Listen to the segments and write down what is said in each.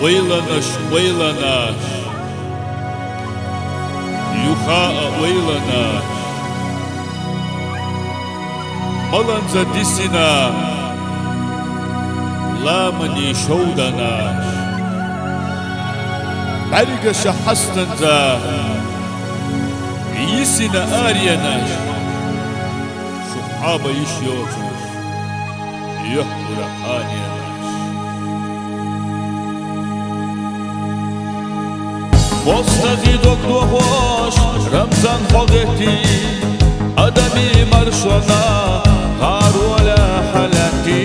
Ойланыш, ойланыш, юха ойланыш, маланза дисина, ламани шоуданаш, баргаша хастанза, исина арьянаш, шухаба ишьотуш, юхура аньянаш. Мостази доктор Рамзан Хогети Адами Маршона Харуля Халати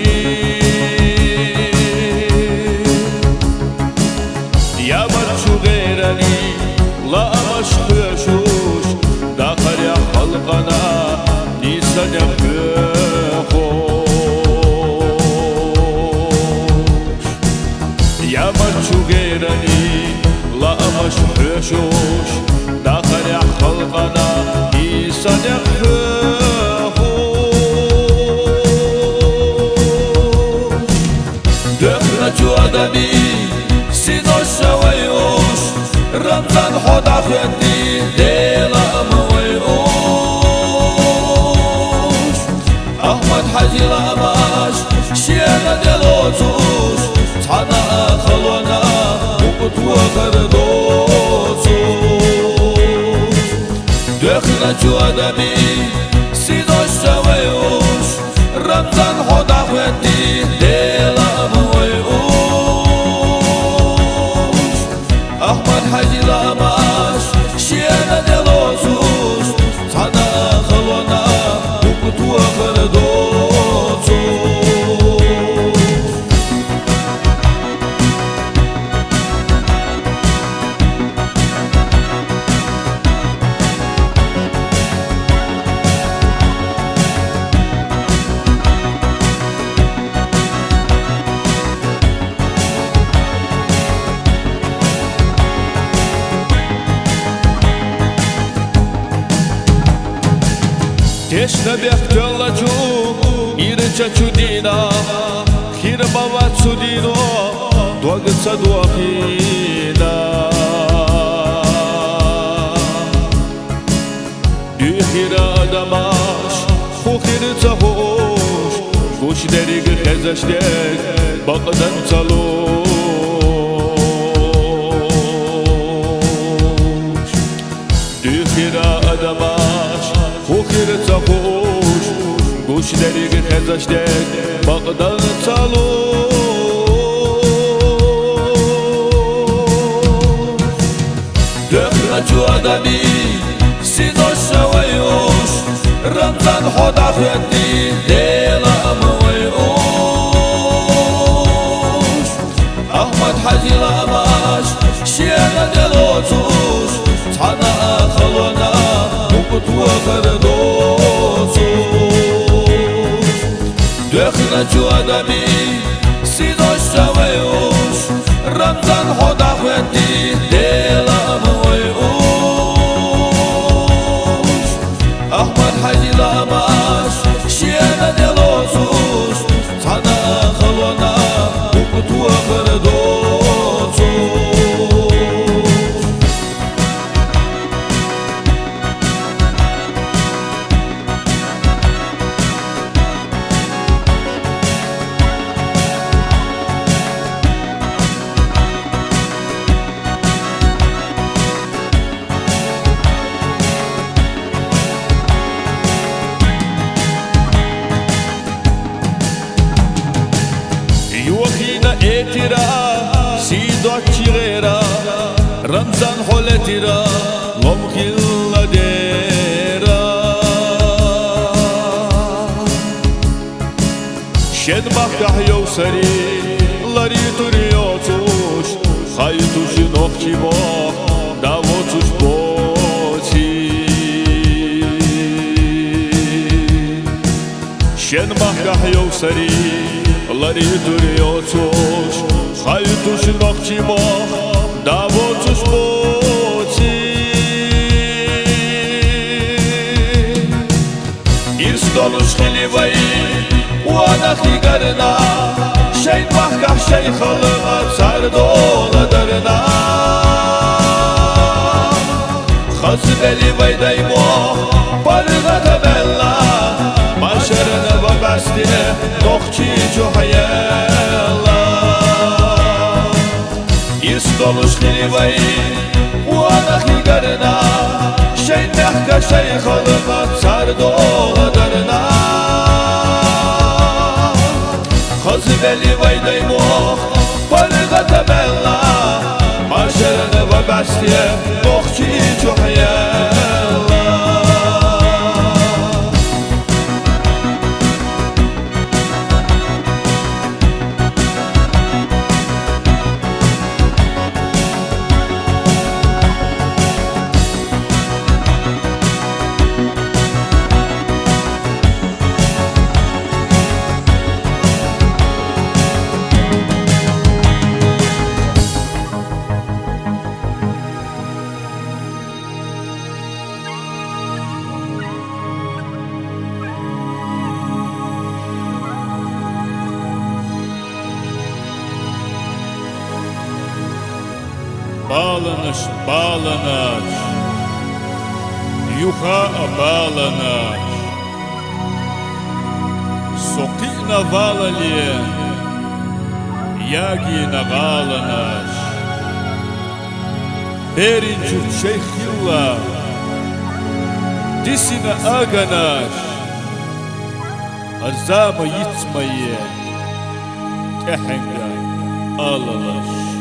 Я маршу герани Ла машхушуш Дахаря халқана Нисаня хохош Я маршу герани لا مشوش داخل خلقنا يصنع دخلت جوادني سينوش ويوش رمضان خدا خدي ديلا مويوش أحمد حجي لاماش شيانا دلوتوش تانا خلونا دخلت جوادمي سيدوش ويوش رمضان خدا خدي ديلا مويوش أحمد حجي لاماش شيانا دلوزوش تانا خلونا وقتوا خردوزوش Тешна бях тёлачу, ирча чудина, хирбава чудино, дуагца дуахина. Дюхира адамаш, хухирца хош, гуш дериг хезаштек, бақдан цалош. Дюхира адамаш, خيرتها خوش گوش دریگ خزشتک بغداد صالوش دخلت جوادني سيدوش ويوش رمضان خدا خدي ديلا مويوش أحمد حجي لاماش شيانا دلوتوش تانا خلونا وقتوا خردوزوش دخلت جوادمي سيدوش ويوش رمضان خدا خدي ديلا مويوش أحمد حجي لاماش شيانا دلوزوش تانا خلونا وقتوا خردوزوش يوخينا اترا سيدو تشيرا رمضان حولترا ومخيلا ديرا شد بحكح يوسري لاري تريوتوش خايتوش نوخشي بوخ داوتوش بوتي شد بحكح يوسري لاري تريوتوش خايتوش نوخشي بوخ داوتوش بوتي إرسدولوش خليفاي وانا خيقرنا شيء بحكح شيء خلقت سردولا İstoluş hilvayı Uana hilgarına Şeyn mehka şeyhalına Sardı oğladarına Kazı beli vaydaymoq Parıqa temella Maşerine ve besliye Noqki çok yella Bağlanış, bağlanış, yuha bağlanış, soqina valali, yagina bağlanış, berinci şeyhilla, disine aganaş, arzama yitmeyi, tehenga alaş.